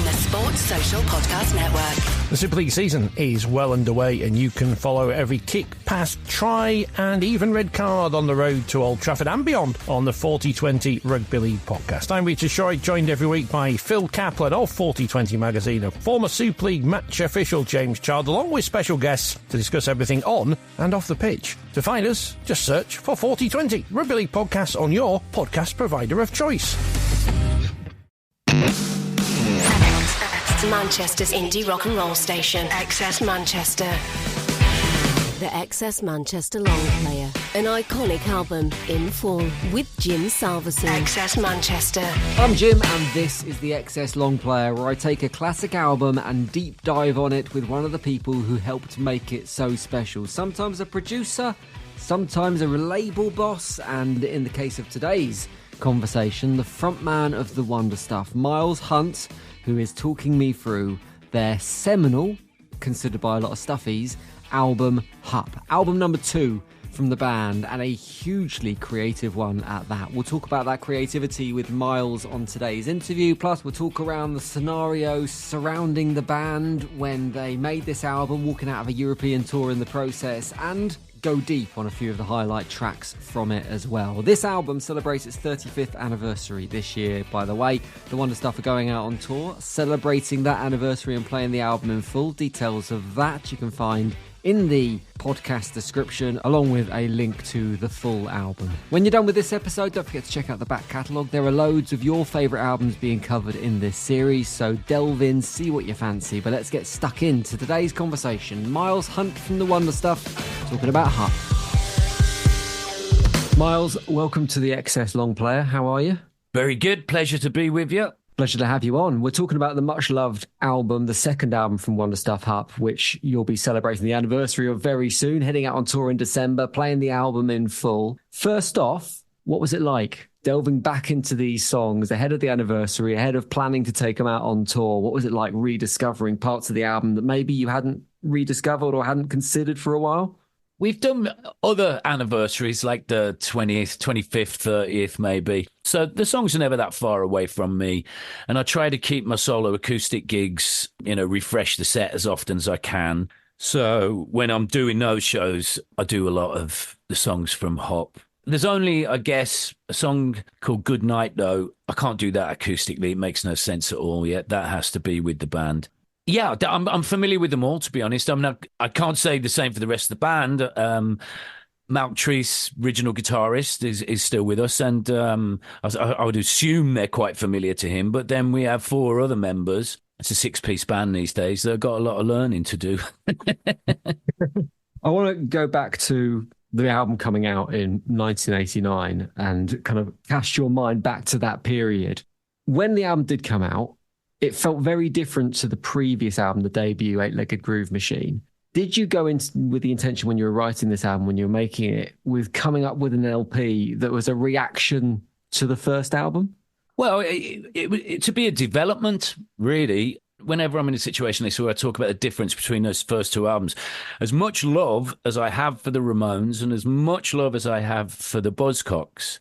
on the Sports Social Podcast Network. The Super League season is well underway, and you can follow every kick, pass, try and even red card on the road to Old Trafford and beyond on the 4020 Rugby League podcast. I'm Richard Shorey, joined every week by Phil Kaplan of 4020 magazine and former Super League match official James Child, along with special guests to discuss everything on and off the pitch. To find us, just search for 4020 Rugby League podcast on your podcast provider of choice. Manchester's indie rock and roll station, XS Manchester. The XS Manchester Long Player, an iconic album in full with Jim Salveson. XS Manchester. I'm Jim, and this is the XS Long Player, where I take a classic album and deep dive on it with one of the people who helped make it so special. Sometimes a producer, sometimes a label boss, and in the case of today's conversation, the frontman of The Wonder Stuff, Miles Hunt, who is talking me through their seminal, considered by a lot of stuffies, album Hup. Album number 2 from the band, and a hugely creative one at that. We'll talk about that creativity with Miles on today's interview, plus we'll talk around the scenario surrounding the band when they made this album, walking out of a European tour in the process, and go deep on a few of the highlight tracks from it as well. This album celebrates its 35th anniversary this year, by the way. The Wonder Stuff are going out on tour, celebrating that anniversary and playing the album in full. Details of that you can find in the podcast description, along with a link to the full album. When you're done with this episode, don't forget to check out the back catalogue. There are loads of your favourite albums being covered in this series, so delve in, see what you fancy. But let's get stuck into today's conversation. Miles Hunt from The Wonder Stuff, talking about Hup. Miles, welcome to the XS Long Player. How are you? Very good. Pleasure to be with you. Pleasure to have you on. We're talking about the much-loved album, the second album from Wonder Stuff, Hup, which you'll be celebrating the anniversary of very soon, heading out on tour in December, playing the album in full. First off, what was it like delving back into these songs ahead of the anniversary, ahead of planning to take them out on tour? What was it like rediscovering parts of the album that maybe you hadn't rediscovered or hadn't considered for a while? We've done other anniversaries like the 20th, 25th, 30th maybe. So the songs are never that far away from me. And I try to keep my solo acoustic gigs, refresh the set as often as I can. So when I'm doing those shows, I do a lot of the songs from Hop. There's only, I guess, a song called Good Night, though. I can't do that acoustically. It makes no sense at all yet. That has to be with the band. Yeah, I'm familiar with them all, to be honest. I can't say the same for the rest of the band. Malk Treese, original guitarist, is still with us, and I would assume they're quite familiar to him. But then we have 4 other members. It's a 6-piece band these days. They've got a lot of learning to do. I want to go back to the album coming out in 1989 and kind of cast your mind back to that period. When the album did come out, it felt very different to the previous album, the debut 8-Legged Groove Machine. Did you go in with the intention when you were writing this album, when you were making it, with coming up with an LP that was a reaction to the first album? Well, it to be a development, really. Whenever I'm in a situation like this where I talk about the difference between those first 2 albums, as much love as I have for the Ramones and as much love as I have for the Buzzcocks,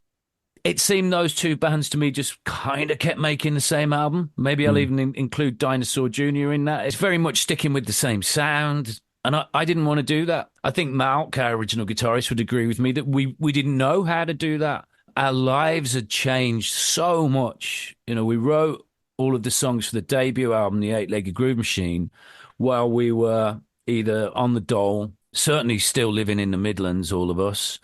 it seemed those 2 bands to me just kind of kept making the same album. Maybe I'll even include Dinosaur Jr. in that. It's very much sticking with the same sound. And I didn't want to do that. I think Malk, our original guitarist, would agree with me that we didn't know how to do that. Our lives had changed so much. We wrote all of the songs for the debut album, the 8-Legged Groove Machine, while we were either on the dole, certainly still living in the Midlands, all of us,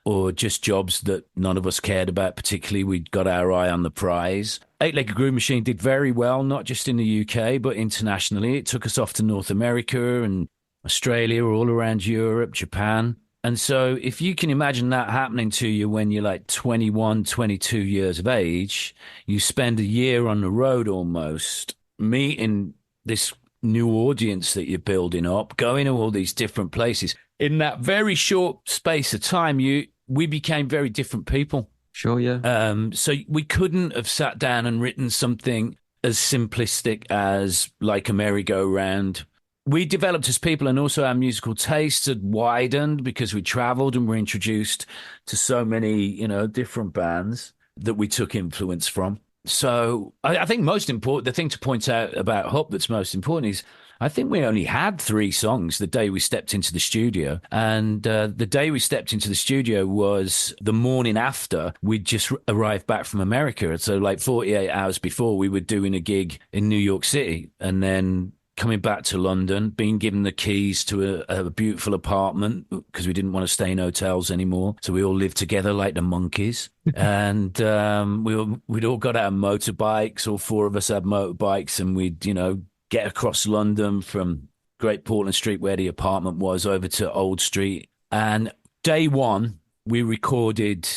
or just jobs that none of us cared about particularly. We'd got our eye on the prize. 8-Legged Groove Machine did very well, not just in the UK, but internationally. It took us off to North America and Australia, all around Europe, Japan. And so if you can imagine that happening to you when you're like 21, 22 years of age, you spend a year on the road almost, meeting this new audience that you're building up, going to all these different places. In that very short space of time, we became very different people. Sure, yeah. So we couldn't have sat down and written something as simplistic as like a merry-go-round. We developed as people, and also our musical tastes had widened because we traveled and were introduced to so many, different bands that we took influence from. So I think most important, the thing to point out about Hup that's most important is I think we only had 3 songs the day we stepped into the studio. And the day we stepped into the studio was the morning after we'd just arrived back from America. So like 48 hours before, we were doing a gig in New York City and then coming back to London, being given the keys to a beautiful apartment because we didn't want to stay in hotels anymore. So we all lived together like the monkeys. And we'd all got our motorbikes. All 4 of us had motorbikes, and we'd, get across London from Great Portland Street, where the apartment was, over to Old Street. And day 1, we recorded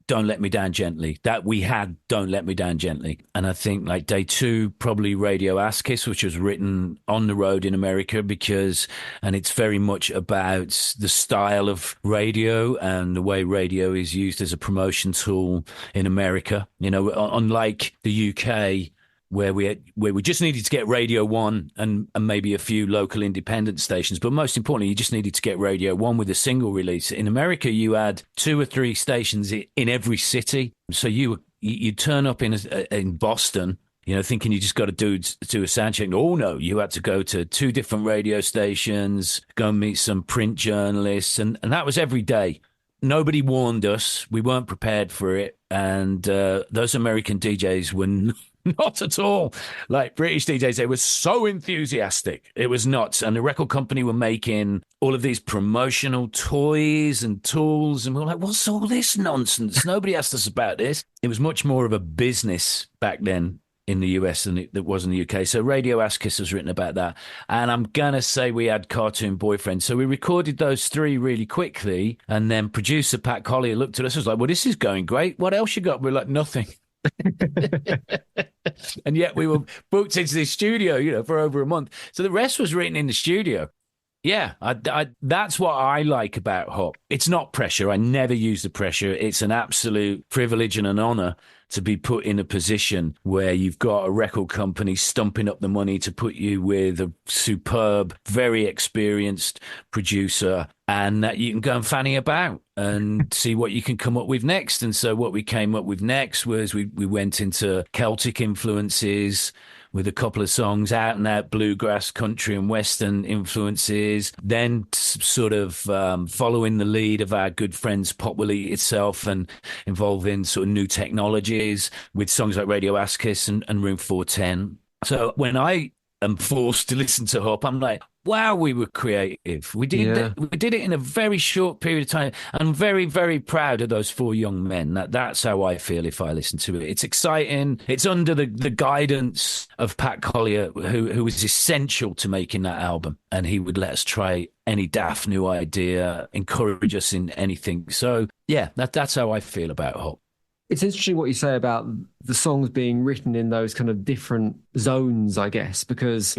Don't Let Me Down Gently. That we had Don't Let Me Down Gently. And I think like day 2, probably Radio Ass Kiss, which was written on the road in America and it's very much about the style of radio and the way radio is used as a promotion tool in America. Unlike the UK, where we just needed to get Radio 1 and maybe a few local independent stations. But most importantly, you just needed to get Radio 1 with a single release. In America, you had 2 or 3 stations in every city. So you turn up in Boston, thinking you just got to do a sound check. Oh, no, you had to go to 2 different radio stations, go and meet some print journalists. And that was every day. Nobody warned us. We weren't prepared for it. And those American DJs were not at all like British DJs. They were so enthusiastic. It was nuts. And the record company were making all of these promotional toys and tools. And we were like, what's all this nonsense? Nobody asked us about this. It was much more of a business back then in the US than it was in the UK. So Radio Ass Kiss was written about that. And I'm going to say we had Cartoon Boyfriend. So we recorded those 3 really quickly. And then producer Pat Collier looked at us and was like, well, this is going great. What else you got? We're like, nothing. And yet we were booked into the studio, for over a month. So the rest was written in the studio. Yeah, that's what I like about Hup. It's not pressure. I never use the pressure. It's an absolute privilege and an honor to be put in a position where you've got a record company stumping up the money to put you with a superb, very experienced producer, and that you can go and fanny about and see what you can come up with next. And so what we came up with next was we went into Celtic influences with a couple of songs, out and out bluegrass, country and western influences, then sort of following the lead of our good friends Pop Will Eat Itself and involving sort of new technologies with songs like Radio Ass Kiss and Room 410. So when I am forced to listen to Hup, I'm like, wow, we were creative. We did it in a very short period of time. I'm very, very proud of those 4 young men. That's how I feel if I listen to it. It's exciting. It's under the guidance of Pat Collier, who was essential to making that album. And he would let us try any daft new idea, encourage us in anything. So, yeah, that's how I feel about Hup. It's interesting what you say about the songs being written in those kind of different zones, I guess, because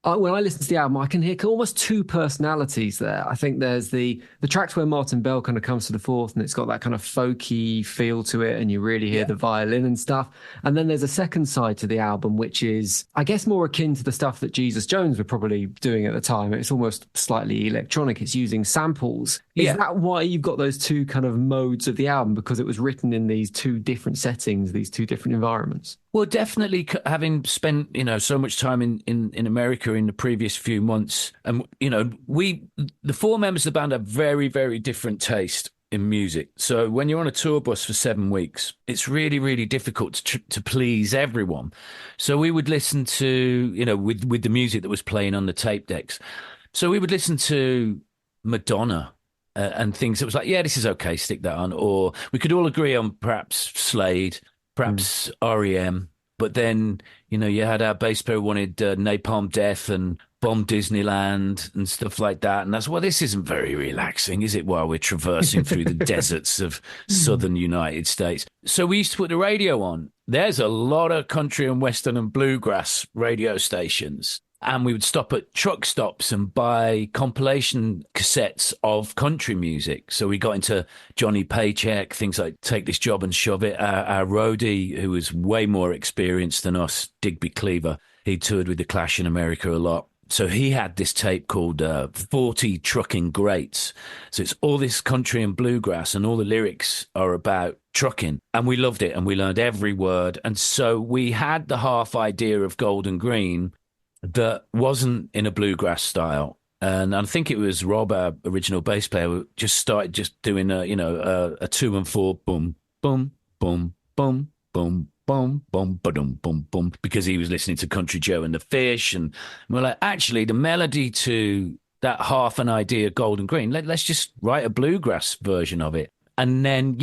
when I listen to the album, I can hear almost 2 personalities there. I think there's the tracks where Martin Bell kind of comes to the forth and it's got that kind of folky feel to it and you really hear the violin and stuff. And then there's a second side to the album, which is, I guess, more akin to the stuff that Jesus Jones were probably doing at the time. It's almost slightly electronic. It's using samples. Is that why you've got those 2 kind of modes of the album? Because it was written in these 2 different settings, these 2 different environments? Well, definitely having spent, so much time in America in the previous few months. And, the 4 members of the band have very, very different taste in music. So when you're on a tour bus for 7 weeks, it's really, really difficult to please everyone. So we would listen to, with the music that was playing on the tape decks. So we would listen to Madonna and things that was like, yeah, this is okay, stick that on. Or we could all agree on perhaps Slade, perhaps REM. But then, you had our bass player wanted Napalm Death and Bomb Disneyland and stuff like that. And that's, well, this isn't very relaxing, is it, while we're traversing through the deserts of southern United States? So we used to put the radio on. There's a lot of country and western and bluegrass radio stations. And we would stop at truck stops and buy compilation cassettes of country music. So we got into Johnny Paycheck, things like Take This Job and Shove It. Our roadie, who was way more experienced than us, Digby Cleaver, he toured with The Clash in America a lot. So he had this tape called 40 Trucking Greats. So it's all this country and bluegrass, and all the lyrics are about trucking, and we loved it and we learned every word. And so we had the half idea of Gold and Green that wasn't in a bluegrass style. And I think it was Rob, our original bass player, who just started just doing a 2 and 4 boom, boom, boom, boom, boom, boom, boom, ba-dum, boom, boom, because he was listening to Country Joe and the Fish. And we're like, actually, the melody to that half an idea, Gold and Green, let's just write a bluegrass version of it. And then,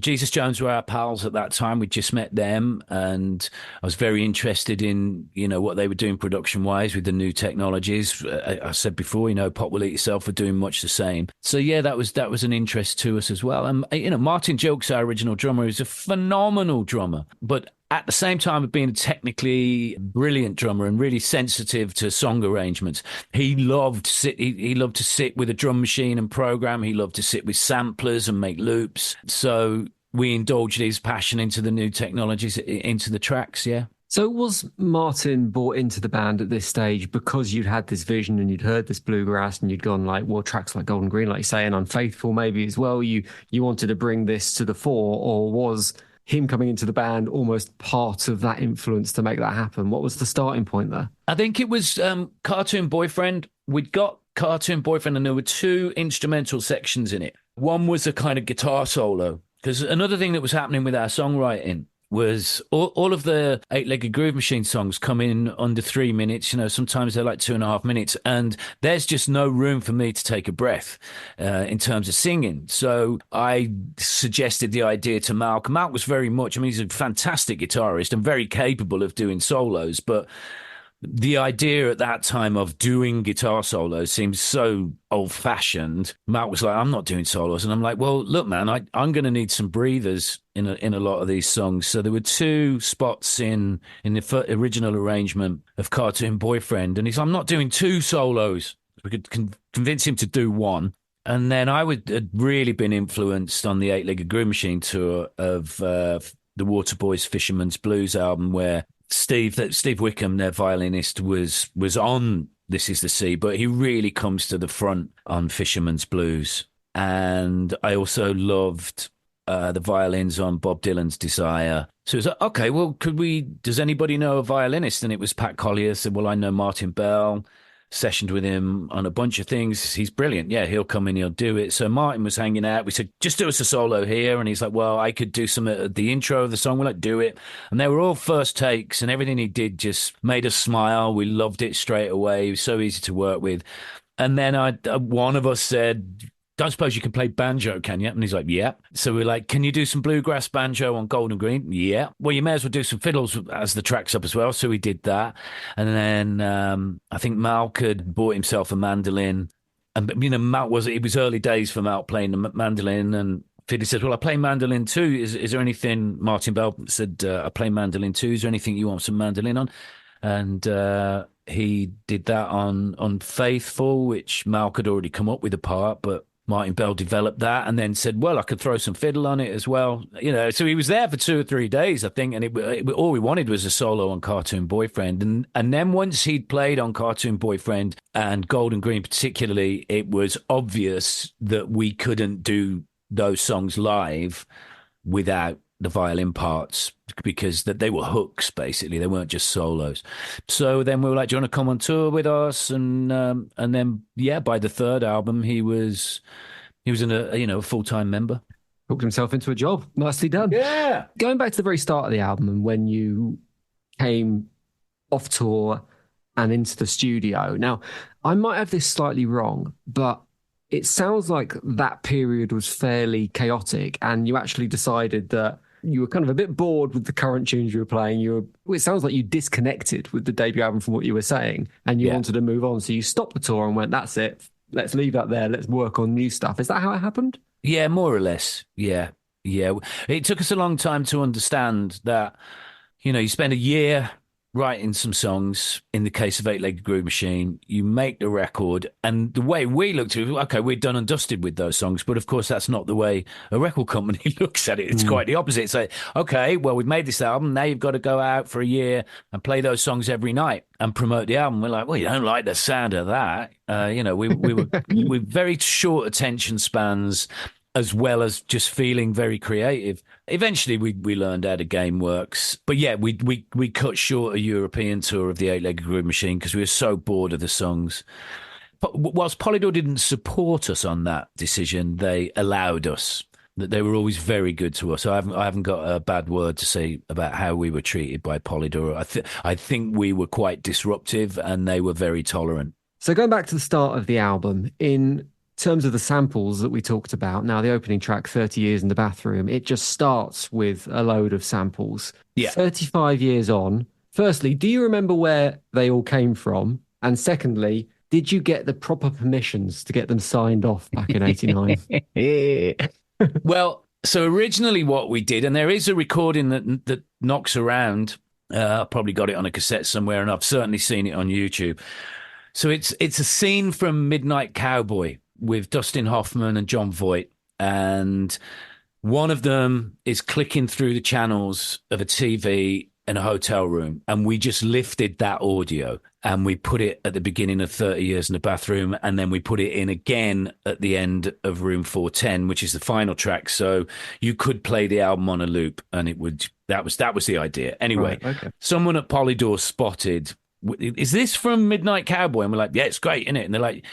Jesus Jones were our pals at that time. We'd just met them, and I was very interested in, what they were doing production-wise with the new technologies. I said before, Pop Will Eat Yourself were doing much the same. So, yeah, that was an interest to us as well. And, Martin Jilks, our original drummer, is a phenomenal drummer, but at the same time of being a technically brilliant drummer and really sensitive to song arrangements, he loved to sit with a drum machine and program. He loved to sit with samplers and make loops. So we indulged his passion into the new technologies, into the tracks, yeah. So was Martin brought into the band at this stage because you'd had this vision and you'd heard this bluegrass and you'd gone like, well, tracks like Golden Green, like you say, and Unfaithful maybe as well, you wanted to bring this to the fore, or was him coming into the band almost part of that influence to make that happen? What was the starting point there? I think it was Cartoon Boyfriend. We'd got Cartoon Boyfriend and there were 2 instrumental sections in it. One was a kind of guitar solo, because another thing that was happening with our songwriting was all of the 8-Legged Groove Machine songs come in under 3 minutes. Sometimes they're like 2.5 minutes, and there's just no room for me to take a breath in terms of singing. So I suggested the idea to Malk. Malk was very much, he's a fantastic guitarist and very capable of doing solos, but the idea at that time of doing guitar solos seemed so old-fashioned. Matt was like, I'm not doing solos. And I'm like, well, look, man, I'm going to need some breathers in a lot of these songs. So there were 2 spots in the original arrangement of Cartoon Boyfriend. And he's like, I'm not doing 2 solos. We could convince him to do 1. And then I had really been influenced on the 8-Legged Groove Machine tour of the Waterboys Fisherman's Blues album, where Steve Wickham, their violinist, was on This Is the Sea, but he really comes to the front on Fisherman's Blues. And I also loved the violins on Bob Dylan's Desire. So it was like, okay, well, does anybody know a violinist? And it was Pat Collier. Said, well, I know Martin Bell. Sessioned with him on a bunch of things. He's brilliant. Yeah, he'll come in, he'll do it. So Martin was hanging out. We said, just do us a solo here. And he's like, well, I could do some at the intro of the song. We're like, do it. And they were all first takes, and everything he did just made us smile. We loved it straight away. He was so easy to work with. And then one of us said, don't suppose you can play banjo, can you? And he's like, yeah. So we're like, can you do some bluegrass banjo on Golden Green? Yeah. Well, you may as well do some fiddles as the track's up as well. So we did that. And then I think Malk had bought himself a mandolin. And, Malk it was early days for Malk playing the mandolin. And Fiddly said, well, I play mandolin too. Is there anything, Martin Bell said, I play mandolin too. Is there anything you want some mandolin on? And he did that on Unfaithful, which Malk had already come up with a part, but Martin Bell developed that and then said, well, I could throw some fiddle on it as well. So he was there for 2 or 3 days, I think. And all we wanted was a solo on Cartoon Boyfriend. And then once he'd played on Cartoon Boyfriend and Golden Green particularly, it was obvious that we couldn't do those songs live without the violin parts, because they were hooks, basically. They weren't just solos. So then we were like, do you want to come on tour with us? And then, yeah, by the 3rd album, he was a full-time member. Hooked himself into a job. Nicely done. Yeah. Going back to the very start of the album and when you came off tour and into the studio. Now, I might have this slightly wrong, but it sounds like that period was fairly chaotic and you actually decided that you were kind of a bit bored with the current tunes you were playing. It sounds like you disconnected with the debut album from what you were saying and you wanted to move on. So you stopped the tour and went, that's it. Let's leave that there. Let's work on new stuff. Is that how it happened? Yeah, more or less. Yeah. It took us a long time to understand that, you spend a year writing some songs. In the case of 8-Legged Groove Machine, you make the record, and the way we looked at it, okay, we're done and dusted with those songs, but of course that's not the way a record company looks at it. It's quite the opposite. It's like, okay, well, we've made this album, now you've got to go out for a year and play those songs every night and promote the album. We're like, well, you don't like the sound of that. We were very short attention spans, as well as just feeling very creative. Eventually, we learned how the game works. But yeah, we cut short a European tour of the Eight-Legged Groove Machine because we were so bored of the songs. But whilst Polydor didn't support us on that decision, they allowed us. That they were always very good to us. I haven't got a bad word to say about how we were treated by Polydor. I think we were quite disruptive, and they were very tolerant. So going back to the start of the album, in terms of the samples that we talked about, now the opening track, 30 Years in the Bathroom, it just starts with a load of samples. Yeah. 35 years on, firstly, do you remember where they all came from? And secondly, did you get the proper permissions to get them signed off back in 89? Well, so originally what we did, and there is a recording that knocks around, I probably got it on a cassette somewhere, and I've certainly seen it on YouTube. So it's a scene from Midnight Cowboy with Dustin Hoffman and John Voight, and one of them is clicking through the channels of a TV in a hotel room, and we just lifted that audio and we put it at the beginning of 30 Years in the Bathroom, and then we put it in again at the end of Room 410, which is the final track. So you could play the album on a loop, and that was the idea. Anyway, Right, okay. Someone at Polydor spotted, is this from Midnight Cowboy? And we're like, yeah, it's great, isn't it? And they're like,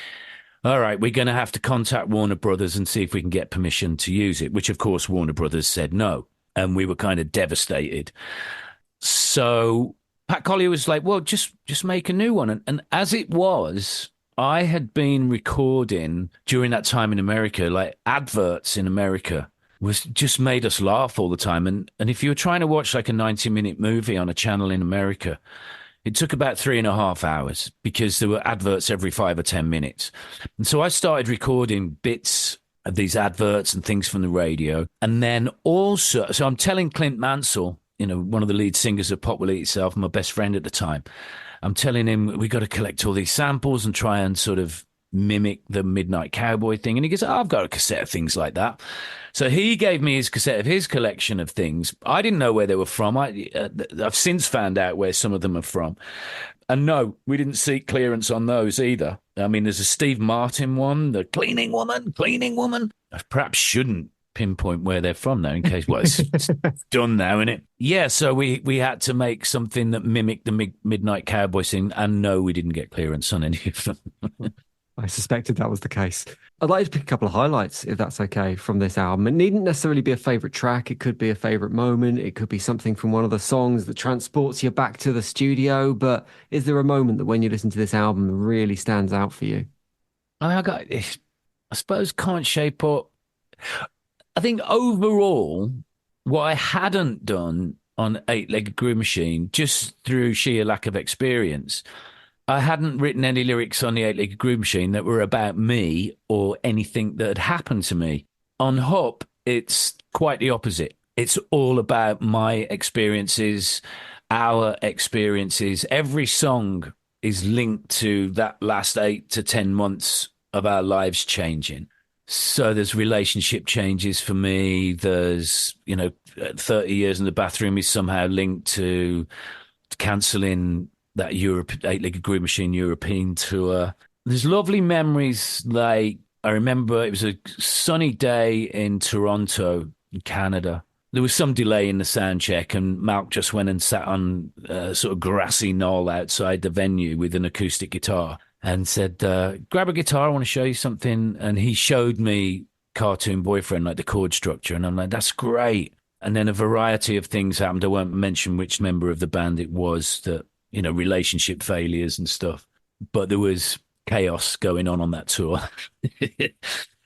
all right, we're going to have to contact Warner Brothers and see if we can get permission to use it, which of course Warner Brothers said no. And we were kind of devastated. So Pat Collier was like, well, just make a new one. And as it was, I had been recording during that time in America, like adverts in America was just made us laugh all the time. And if you were trying to watch like a 90-minute movie on a channel in America, it took about 3.5 hours because there were adverts every 5 or 10 minutes. And so I started recording bits of these adverts and things from the radio. And then also, so I'm telling Clint Mansell, one of the lead singers of Pop Will Eat Itself, my best friend at the time, I'm telling him we got to collect all these samples and try and sort of mimic the Midnight Cowboy thing. And he goes, I've got a cassette of things like that. So he gave me his cassette of his collection of things. I didn't know where they were from. I've since found out where some of them are from. And no, we didn't seek clearance on those either. I mean, there's a Steve Martin one, the cleaning woman. I perhaps shouldn't pinpoint where they're from now in case, well, it's done now, isn't it? Yeah, so we had to make something that mimicked the Midnight Cowboy scene, and no, we didn't get clearance on any of them. I suspected that was the case. I'd like to pick a couple of highlights, if that's okay, from this album. It needn't necessarily be a favourite track. It could be a favourite moment. It could be something from one of the songs that transports you back to the studio. But is there a moment that when you listen to this album really stands out for you? I suppose Can't Shape Up. I think overall, what I hadn't done on Eight-Legged Groove Machine, just through sheer lack of experience, I hadn't written any lyrics on the Eight-Legged Groove Machine that were about me or anything that had happened to me. On Hup, it's quite the opposite. It's all about my experiences, our experiences. Every song is linked to that last 8 to 10 months of our lives changing. So there's relationship changes for me. There's, 30 Years in the Bathroom is somehow linked to cancelling that Eight-Legged Groove Machine European tour. There's lovely memories. Like, I remember it was a sunny day in Toronto, in Canada. There was some delay in the sound check, and Malk just went and sat on a sort of grassy knoll outside the venue with an acoustic guitar and said, grab a guitar, I want to show you something. And he showed me Cartoon Boyfriend, like the chord structure. And I'm like, that's great. And then a variety of things happened. I won't mention which member of the band it was that, relationship failures and stuff. But there was chaos going on that tour.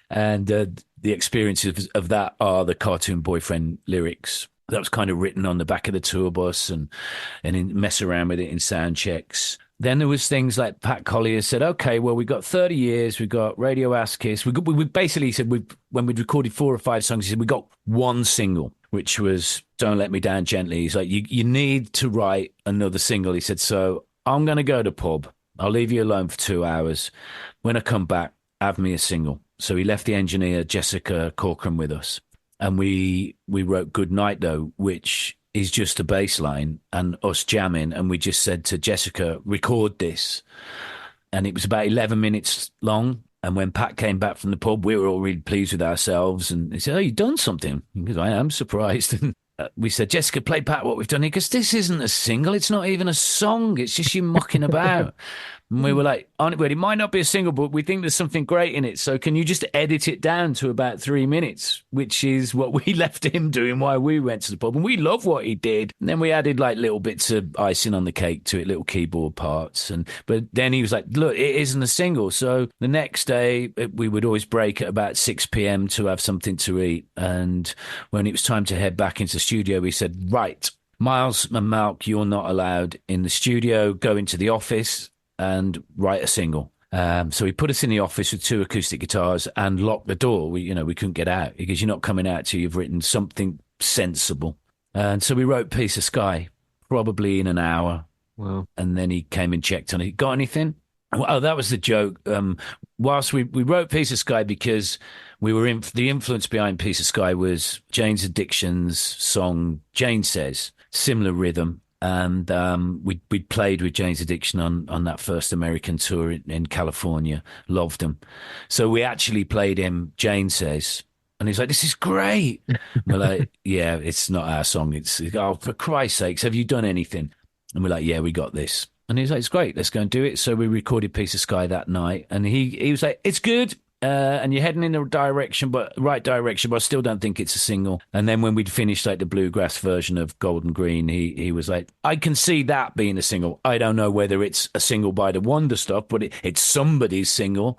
And the experiences of that are the Cartoon Boyfriend lyrics. That was kind of written on the back of the tour bus and mess around with it in sound checks. Then there was things like Pat Collier said, okay, well, we got 30 years, we got Radio Ass Kiss. We basically said, when we'd recorded 4 or 5 songs, he said, we got one single, which was Don't Let Me Down Gently. He's like, you need to write another single. He said, so I'm going to go to pub. I'll leave you alone for 2 hours. When I come back, have me a single. So he left the engineer, Jessica Corcoran, with us. And we wrote Good Night, though, which is just a bass line and us jamming. And we just said to Jessica, record this. And it was about 11 minutes long. And when Pat came back from the pub, we were all really pleased with ourselves. And he said, "Oh, you've done something." Because I am surprised. And we said, "Jessica, play Pat what we've done here." Because this isn't a single. It's not even a song. It's just you mucking about. And we were like, well, it might not be a single, but we think there's something great in it. So can you just edit it down to about 3 minutes, which is what we left him doing while we went to the pub. And we love what he did. And then we added like little bits of icing on the cake to it, little keyboard parts. But then he was like, "Look, it isn't a single." So the next day we would always break at about 6 p.m. to have something to eat. And when it was time to head back into the studio, we said, "Right, Miles and Malk, you're not allowed in the studio. Go into the office and write a single." So he put us in the office with 2 acoustic guitars and locked the door. We couldn't get out because you're not coming out till you've written something sensible. And so we wrote Piece of Sky probably in an hour. Wow. And then he came and checked on it. "Got anything?" Oh, that was the joke. Whilst we wrote Piece of Sky because we were the influence behind Piece of Sky was Jane's Addiction's song Jane Says, similar rhythm. And we'd played with Jane's Addiction on that first American tour in California. Loved them. So we actually played him Jane Says. And he's like, "This is great." We're like, "Yeah, it's not our song. It's, oh, for Christ's sakes, have you done anything?" And we're like, "Yeah, we got this." And he's like, "It's great. Let's go and do it." So we recorded Piece of Sky that night. And he was like, "It's good. And you're heading in the right direction, but I still don't think it's a single." And then when we'd finished like the bluegrass version of Golden Green, he was like, "I can see that being a single. I don't know whether it's a single by the Wonder Stuff, but it's somebody's single.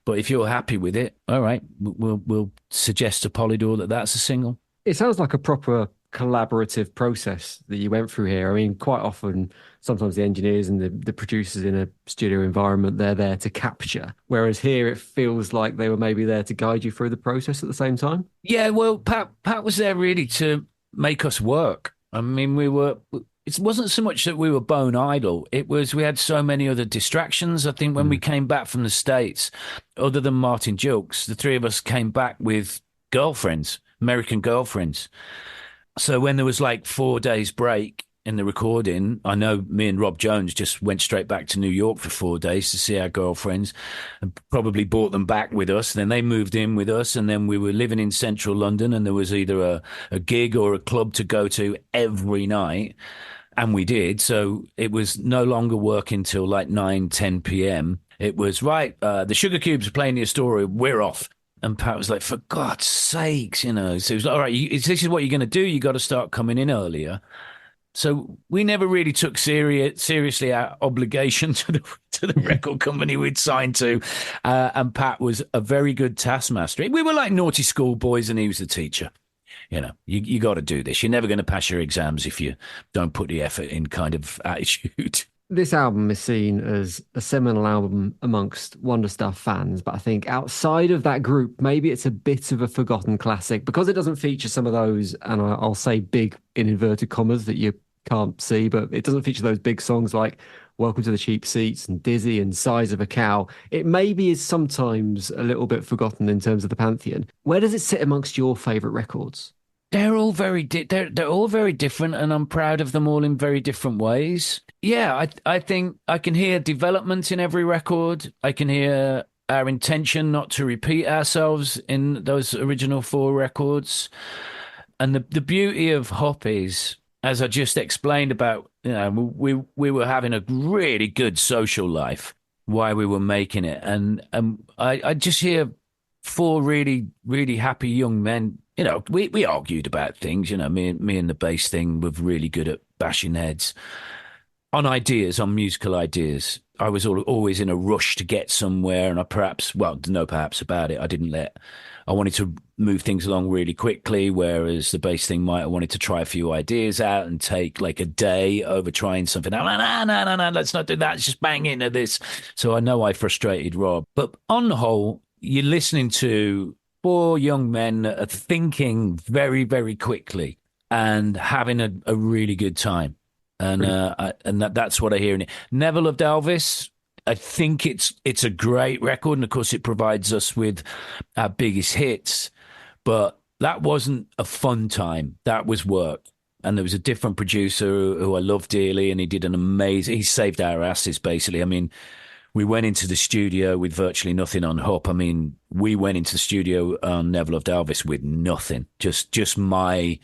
But if you're happy with it, all right, we'll suggest to Polydor that that's a single." It sounds like a proper collaborative process that you went through here. I mean, quite often, sometimes the engineers and the producers in a studio environment, they're there to capture. Whereas here, it feels like they were maybe there to guide you through the process at the same time. Yeah, well, Pat was there really to make us work. I mean, it wasn't so much that we were bone idle. It was we had so many other distractions. I think when we came back from the States, other than Martin Jilks, the 3 of us came back with girlfriends, American girlfriends. So when there was like 4 days break in the recording, I know me and Rob Jones just went straight back to New York for 4 days to see our girlfriends and probably brought them back with us. Then they moved in with us, and then we were living in central London, and there was either a gig or a club to go to every night. And we did. So it was no longer working till like 9, 10 p.m. It was, right, the Sugar Cubes are playing the Astoria, we're off. And Pat was like, "For God's sakes, So he was like, all right, this is what you're going to do. You got to start coming in earlier." So we never really took seriously our obligation to the record company we'd signed to. And Pat was a very good taskmaster. We were like naughty schoolboys, and he was the teacher. You got to do this. You're never going to pass your exams if you don't put the effort in kind of attitude. This album is seen as a seminal album amongst Wonder Stuff fans, but I think outside of that group, maybe it's a bit of a forgotten classic because it doesn't feature some of those, and I'll say big in inverted commas that you can't see, but it doesn't feature those big songs like Welcome to the Cheap Seats and Dizzy and Size of a Cow. It maybe is sometimes a little bit forgotten in terms of the pantheon. Where does it sit amongst your favourite records? They're all very they're all very different, and I'm proud of them all in very different ways. Yeah, I think I can hear development in every record. I can hear our intention not to repeat ourselves in those original 4 records. And the beauty of Hop is, as I just explained about, we were having a really good social life while we were making it. And I just hear 4 really, really happy young men. We argued about things, me and the bass thing were really good at bashing heads on ideas, on musical ideas. I was always in a rush to get somewhere, and perhaps about it. I wanted to move things along really quickly, whereas the bass thing might have wanted to try a few ideas out and take like a day over trying something. No, let's not do that. Let's just bang into this. So I know I frustrated Rob. But on the whole, you're listening to 4 young men that are thinking very, very quickly and having a really good time. And that's what I hear in it. Never Loved Elvis. I think it's a great record, and of course it provides us with our biggest hits. But that wasn't a fun time. That was work. And there was a different producer who I love dearly, and he did he saved our asses, basically. I mean, we went into the studio with virtually nothing on Hup. I mean, we went into the studio on Never Loved Elvis with nothing, just my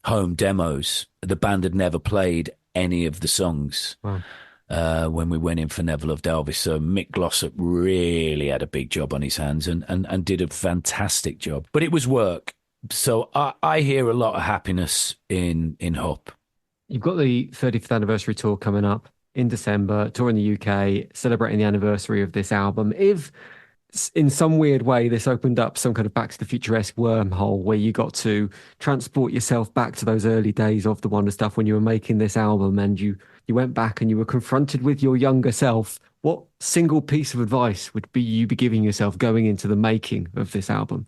home demos. The band had never played any of the songs. Wow. When we went in for Never Loved Elvis. So Mick Glossop really had a big job on his hands and did a fantastic job. But it was work. So I hear a lot of happiness in Hup. You've got the 35th anniversary tour coming up in December, tour in the UK, celebrating the anniversary of this album. If in some weird way this opened up some kind of Back to the Future-esque wormhole where you got to transport yourself back to those early days of the Wonder Stuff when you were making this album, and you went back and you were confronted with your younger self, what single piece of advice would you be giving yourself going into the making of this album?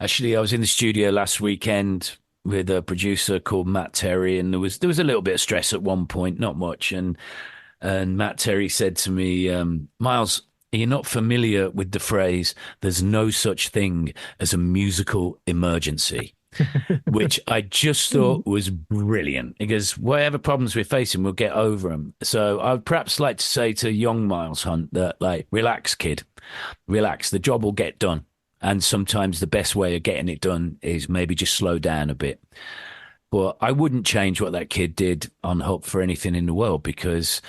Actually, I was in the studio last weekend with a producer called Matt Terry, and there was a little bit of stress at one point, not much. And Matt Terry said to me, Miles, are you not familiar with the phrase, there's no such thing as a musical emergency? Which I just thought was brilliant, because whatever problems we're facing, we'll get over them. So I would perhaps like to say to young Miles Hunt that, like, relax, kid, relax. The job will get done. And sometimes the best way of getting it done is maybe just slow down a bit. But I wouldn't change what that kid did on Hup for anything in the world, because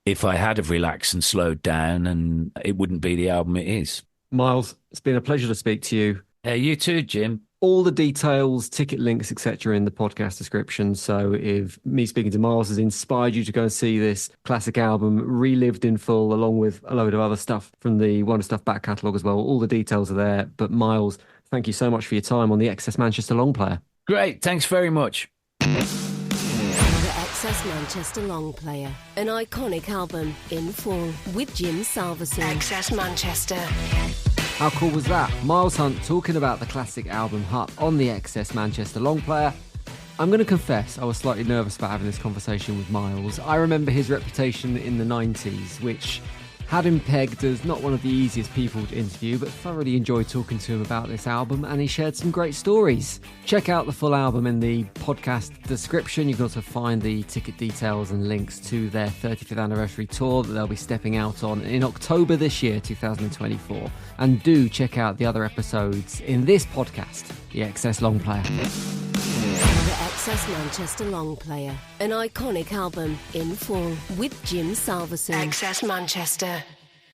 if I had have relaxed and slowed down, and it wouldn't be the album it is. Miles, it's been a pleasure to speak to you. You too, Jim. All the details, ticket links, etc. in the podcast description. So if me speaking to Miles has inspired you to go and see this classic album relived in full, along with a load of other stuff from the Wonder Stuff back catalogue as well, all the details are there. But Miles, thank you so much for your time on the XS Manchester Long Player. Great, thanks very much. The XS Manchester Long Player, an iconic album in full with Jim Salveson. XS Manchester. How cool was that? Miles Hunt talking about the classic album Hup on the XS Manchester Long Player. I'm going to confess, I was slightly nervous about having this conversation with Miles. I remember his reputation in the 90s, which had him pegged as not one of the easiest people to interview, but thoroughly enjoyed talking to him about this album, and he shared some great stories. Check out the full album in the podcast description. You can also find the ticket details and links to their 35th anniversary tour that they'll be stepping out on in October this year, 2024. And do check out the other episodes in this podcast, the XS Long Player. The XS Manchester Long Player, an iconic album in full with Jim Salveson. XS Manchester.